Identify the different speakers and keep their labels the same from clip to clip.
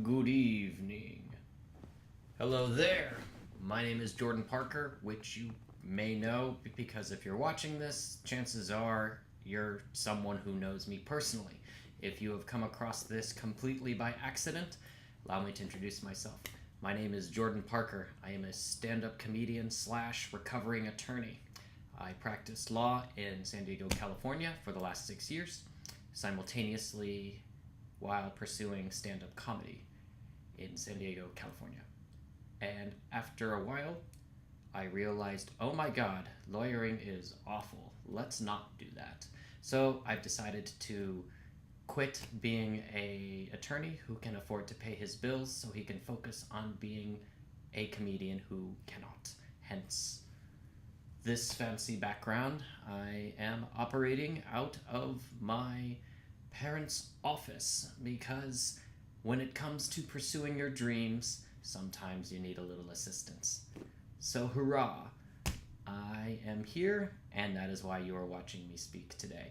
Speaker 1: Good evening. Hello there. My name is Jordan Parker, which you may know because if you're watching this, chances are you're someone who knows me personally. If you have come across this completely by accident, allow me to introduce myself. My name is Jordan Parker. I am a stand-up comedian slash recovering attorney. I practiced law in San Diego, California for the last 6 years, simultaneously while pursuing stand-up comedy in San Diego, California. And after a while, I realized, oh my god, lawyering is awful. Let's not do that. So I've decided to quit being a attorney who can afford to pay his bills so he can focus on being a comedian who cannot. Hence, this fancy background. I am operating out of my parents' office because when it comes to pursuing your dreams, sometimes you need a little assistance. So hurrah! I am here, and that is why you are watching me speak today.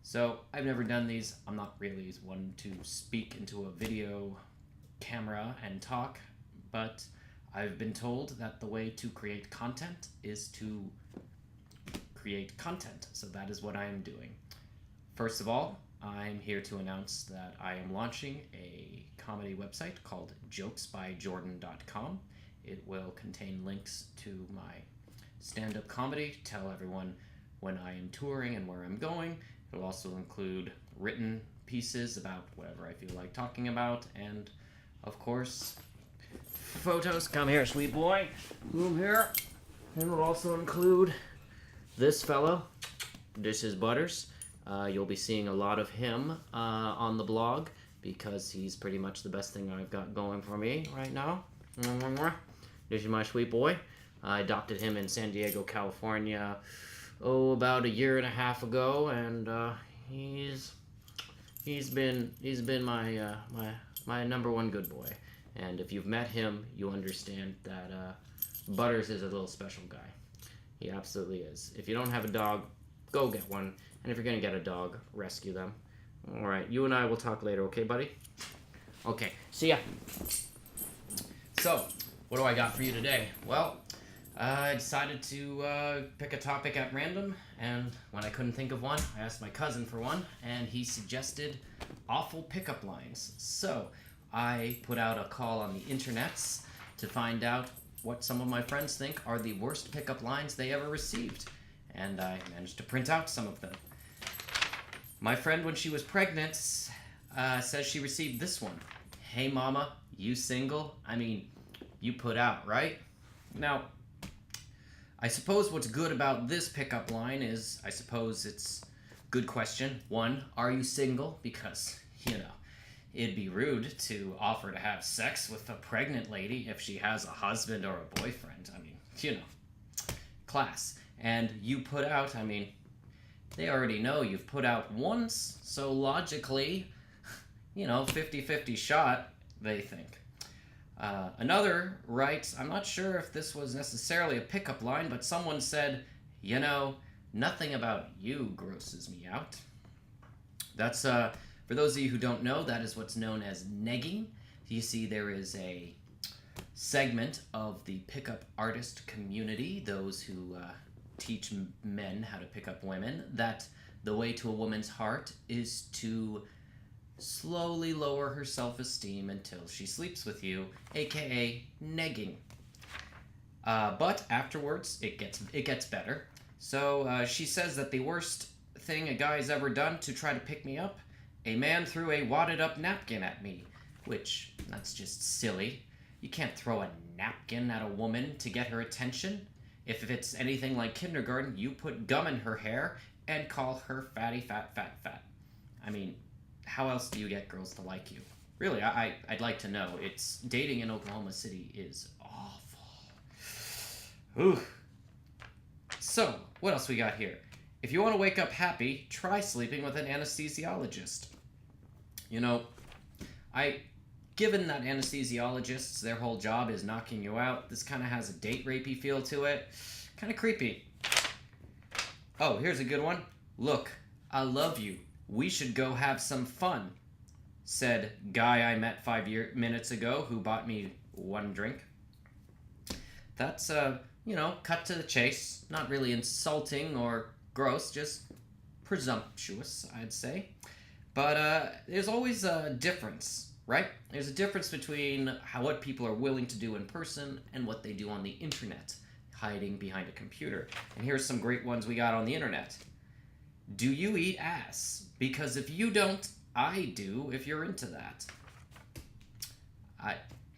Speaker 1: So I've never done these. I'm not really one to speak into a video camera and talk, but I've been told that the way to create content is to create content. So that is what I am doing. First of all, I'm here to announce that I am launching a comedy website called jokesbyjordan.com. It will contain links to my stand-up comedy, tell everyone when I am touring and where I'm going. It will also include written pieces about whatever I feel like talking about, and of course, photos. Come here, sweet boy. Come here. And it will also include this fellow. This is Butters. You'll be seeing a lot of him on the blog because he's pretty much the best thing I've got going for me right now. This is my sweet boy. I adopted him in San Diego, California, about a year and a half ago, and he's been my number one good boy. And if you've met him, you understand that Butters is a little special guy. He absolutely is. If you don't have a dog, go get one. And if you're going to get a dog, rescue them. All right, you and I will talk later, okay, buddy? Okay, see ya. So, what do I got for you today? Well, I decided to pick a topic at random, and when I couldn't think of one, I asked my cousin for one, and he suggested awful pickup lines. So, I put out a call on the internets to find out what some of my friends think are the worst pickup lines they ever received, and I managed to print out some of them. My friend, when she was pregnant, says she received this one. Hey mama, you single? I mean, you put out, right? Now, I suppose what's good about this pickup line is, I suppose it's good question. One, are you single? Because, it'd be rude to offer to have sex with a pregnant lady if she has a husband or a boyfriend. I mean, class. And you put out, I mean, they already know you've put out once, so logically, 50-50 shot, they think. Another writes, I'm not sure if this was necessarily a pickup line, but someone said, nothing about you grosses me out. That's, for those of you who don't know, that is what's known as negging. You see, there is a segment of the pickup artist community, those who teach men how to pick up women, that the way to a woman's heart is to slowly lower her self-esteem until she sleeps with you, aka negging. But afterwards, it gets better. So she says that the worst thing a guy's ever done to try to pick me up, a man threw a wadded up napkin at me, which, that's just silly. You can't throw a napkin at a woman to get her attention. If it's anything like kindergarten, you put gum in her hair and call her fatty fat fat fat. I mean, how else do you get girls to like you? Really, I'd like to know. It's dating in Oklahoma City is awful. Ooh. So, what else we got here? If you want to wake up happy, try sleeping with an anesthesiologist. Given that anesthesiologists, their whole job is knocking you out, this kind of has a date rapey feel to it. Kind of creepy. Oh, here's a good one. Look, I love you. We should go have some fun. said guy I met 5 minutes ago who bought me one drink. That's, cut to the chase. Not really insulting or gross, just presumptuous, I'd say. But there's always a difference, right? There's a difference between what people are willing to do in person and what they do on the internet, hiding behind a computer. And here's some great ones we got on the internet. Do you eat ass? Because if you don't, I do, if you're into that.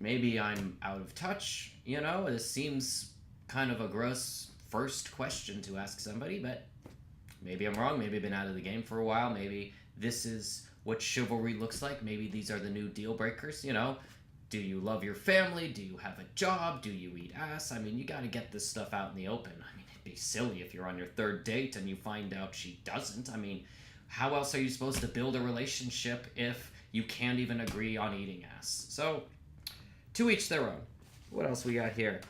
Speaker 1: Maybe I'm out of touch, This seems kind of a gross first question to ask somebody, but maybe I'm wrong. Maybe I've been out of the game for a while. Maybe this is what chivalry looks like. Maybe these are the new deal breakers, Do you love your family? Do you have a job? Do you eat ass? I mean, you got to get this stuff out in the open. I mean, it'd be silly if you're on your third date and you find out she doesn't. I mean, how else are you supposed to build a relationship if you can't even agree on eating ass? So, to each their own. What else we got here?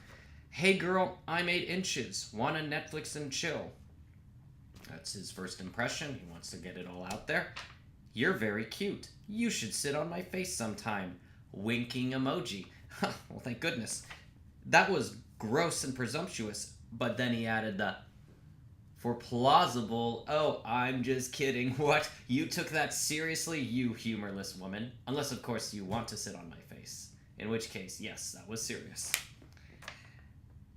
Speaker 1: Hey girl, I'm 8 inches. Wanna Netflix and chill? That's his first impression. He wants to get it all out there. You're very cute. You should sit on my face sometime. Winking emoji. Well, thank goodness. That was gross and presumptuous, but then he added the for plausible. Oh, I'm just kidding. What? You took that seriously, you humorless woman? Unless, of course, you want to sit on my face. In which case, yes, that was serious.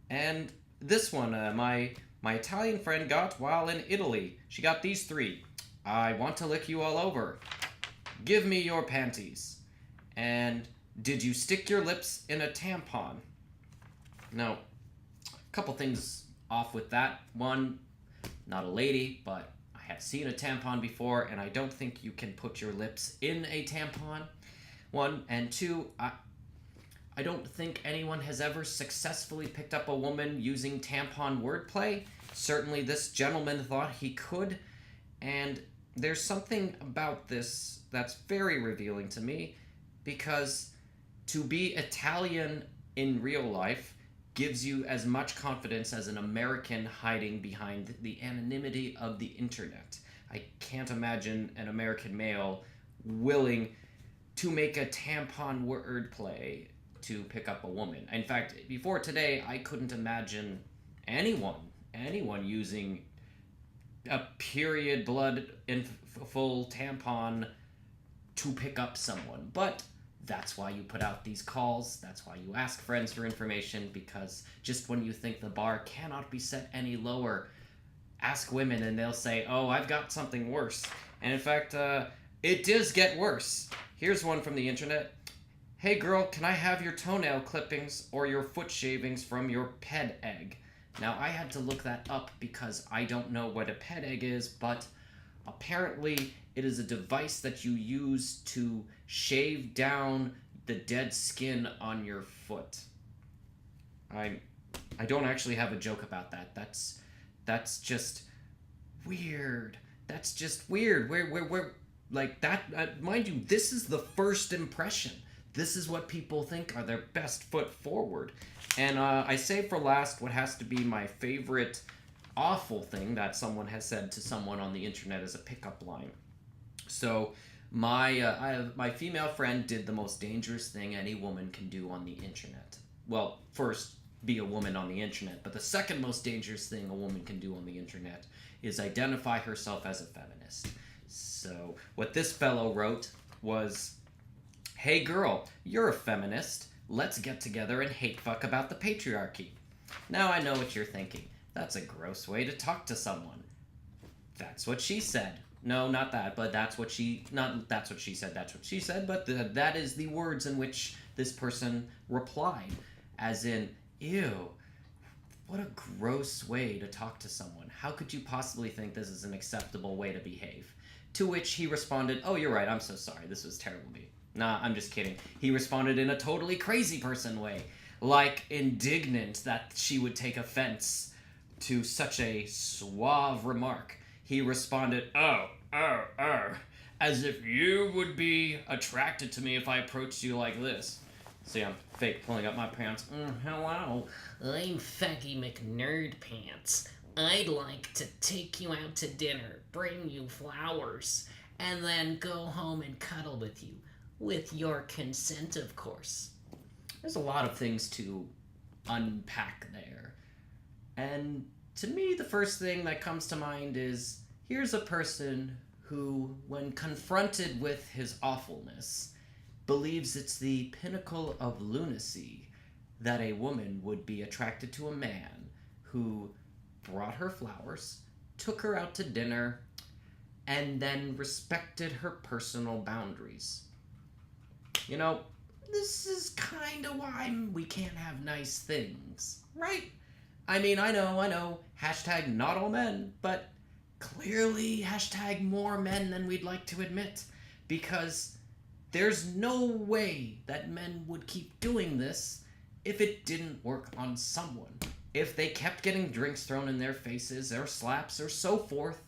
Speaker 1: And this one, my Italian friend got while in Italy. She got these 3. I want to lick you all over. Give me your panties. And did you stick your lips in a tampon? Now, a couple things off with that. One, not a lady, but I have seen a tampon before, and I don't think you can put your lips in a tampon. 1, and 2, I don't think anyone has ever successfully picked up a woman using tampon wordplay. Certainly this gentleman thought he could, and there's something about this that's very revealing to me, because to be Italian in real life gives you as much confidence as an American hiding behind the anonymity of the internet. I can't imagine an American male willing to make a tampon wordplay to pick up a woman. In fact, before today, I couldn't imagine anyone using a period blood in full tampon to pick up someone. But that's why you put out these calls. That's why you ask friends for information, because just when you think the bar cannot be set any lower, ask women and they'll say, oh, I've got something worse. And in fact, it does get worse. Here's one from the internet. Hey girl, can I have your toenail clippings or your foot shavings from your ped egg? Now, I had to look that up because I don't know what a ped egg is, but apparently it is a device that you use to shave down the dead skin on your foot. I don't actually have a joke about that. That's just weird. That's just weird. We're like that. Mind you, this is the first impression. This is what people think are their best foot forward. And I say for last what has to be my favorite awful thing that someone has said to someone on the internet as a pickup line. So my female friend did the most dangerous thing any woman can do on the internet. Well, first, be a woman on the internet, but the second most dangerous thing a woman can do on the internet is identify herself as a feminist. So what this fellow wrote was, hey girl, you're a feminist. Let's get together and hate fuck about the patriarchy. Now I know what you're thinking. That's a gross way to talk to someone. That's what she said. No, not that, but that's what she said, but that is the words in which this person replied. As in, ew, what a gross way to talk to someone. How could you possibly think this is an acceptable way to behave? To which he responded, oh, you're right, I'm so sorry, this was terrible of me. Nah, I'm just kidding. He responded in a totally crazy person way, like indignant that she would take offense to such a suave remark. He responded, oh, as if you would be attracted to me if I approached you like this. See, I'm fake pulling up my pants. Hello,
Speaker 2: I'm Faggy McNerdpants. I'd like to take you out to dinner, bring you flowers, and then go home and cuddle with you. With your consent, of course.
Speaker 1: There's a lot of things to unpack there. And to me, the first thing that comes to mind is here's a person who, when confronted with his awfulness, believes it's the pinnacle of lunacy that a woman would be attracted to a man who brought her flowers, took her out to dinner, and then respected her personal boundaries. You know, this is kind of why we can't have nice things, right? I mean, I know, hashtag not all men, but clearly hashtag more men than we'd like to admit, because there's no way that men would keep doing this if it didn't work on someone. If they kept getting drinks thrown in their faces, or slaps, or so forth,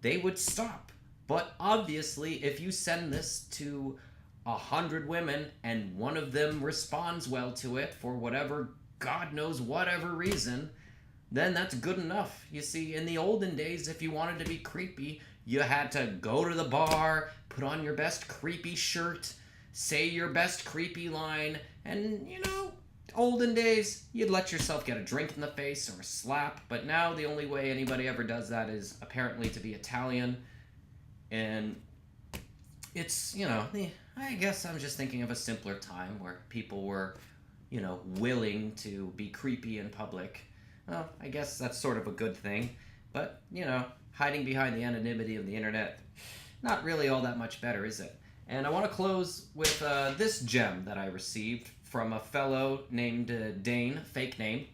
Speaker 1: they would stop. But obviously, if you send this to 100 women and one of them responds well to it for whatever, God knows whatever reason, then that's good enough. You see, in the olden days, if you wanted to be creepy, you had to go to the bar, put on your best creepy shirt, say your best creepy line, and, olden days, you'd let yourself get a drink in the face or a slap, but now the only way anybody ever does that is apparently to be Italian, and it's, I guess I'm just thinking of a simpler time where people were, willing to be creepy in public. Well, I guess that's sort of a good thing, but, hiding behind the anonymity of the internet, not really all that much better, is it? And I want to close with this gem that I received from a fellow named Dane, fake name.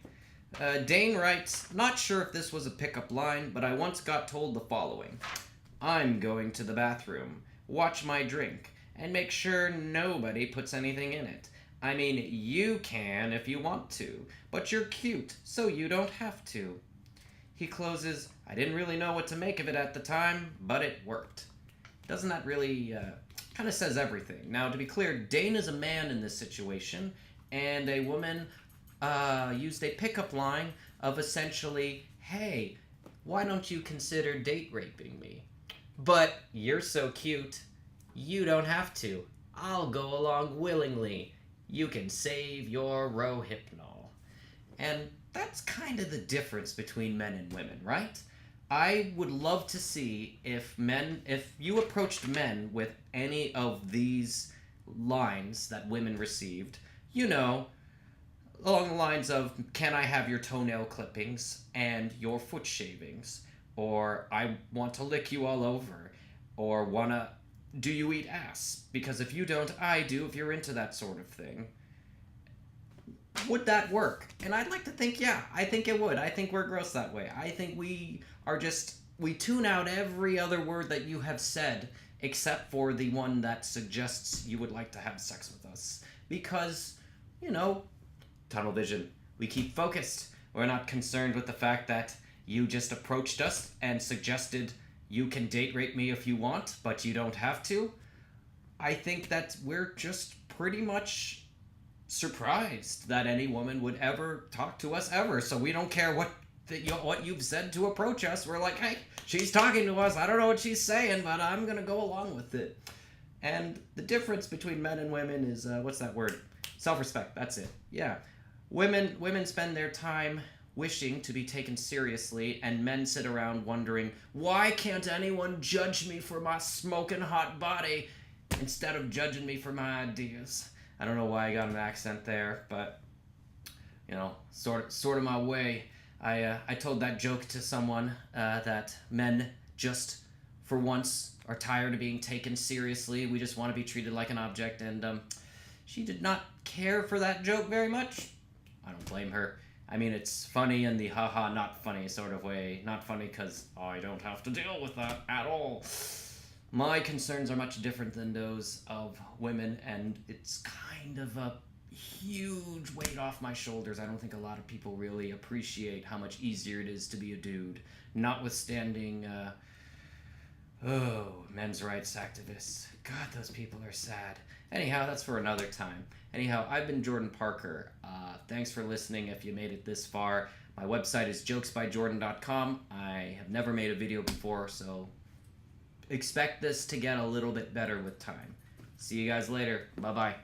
Speaker 1: Dane writes, "Not sure if this was a pickup line, but I once got told the following. I'm going to the bathroom, watch my drink, and make sure nobody puts anything in it. I mean, you can if you want to, but you're cute, so you don't have to." He closes, "I didn't really know what to make of it at the time, but it worked." Doesn't that really kind of says everything? Now, to be clear, Dane is a man in this situation, and a woman used a pickup line of essentially, "Hey, why don't you consider date raping me? But you're so cute, you don't have to. I'll go along willingly. You can save your Rohypnol." And that's kind of the difference between men and women, right? I would love to see if you approached men with any of these lines that women received, along the lines of, "Can I have your toenail clippings and your foot shavings?" Or, "I want to lick you all over." Or, "Do you eat ass? Because if you don't, I do, if you're into that sort of thing." Would that work? And I'd like to think, yeah, I think it would. I think we're gross that way. I think we tune out every other word that you have said except for the one that suggests you would like to have sex with us. Because, tunnel vision. We keep focused. We're not concerned with the fact that you just approached us and suggested you can date rape me if you want, but you don't have to. I think that we're just pretty much surprised that any woman would ever talk to us ever. So we don't care what you've said to approach us. We're like, "Hey, she's talking to us. I don't know what she's saying, but I'm going to go along with it." And the difference between men and women is, what's that word? Self-respect. That's it. Yeah. Women spend their time wishing to be taken seriously, and men sit around wondering, "Why can't anyone judge me for my smoking hot body instead of judging me for my ideas?" I don't know why I got an accent there, but, sort of my way. I told that joke to someone that men just, for once, are tired of being taken seriously. We just want to be treated like an object, and she did not care for that joke very much. I don't blame her. I mean, it's funny in the haha not funny sort of way. Not funny because I don't have to deal with that at all. My concerns are much different than those of women, and it's kind of a huge weight off my shoulders. I don't think a lot of people really appreciate how much easier it is to be a dude, notwithstanding, men's rights activists. God, those people are sad. Anyhow, that's for another time. Anyhow, I've been Jordan Parker. Thanks for listening if you made it this far. My website is jokesbyjordan.com. I have never made a video before, so expect this to get a little bit better with time. See you guys later. Bye bye.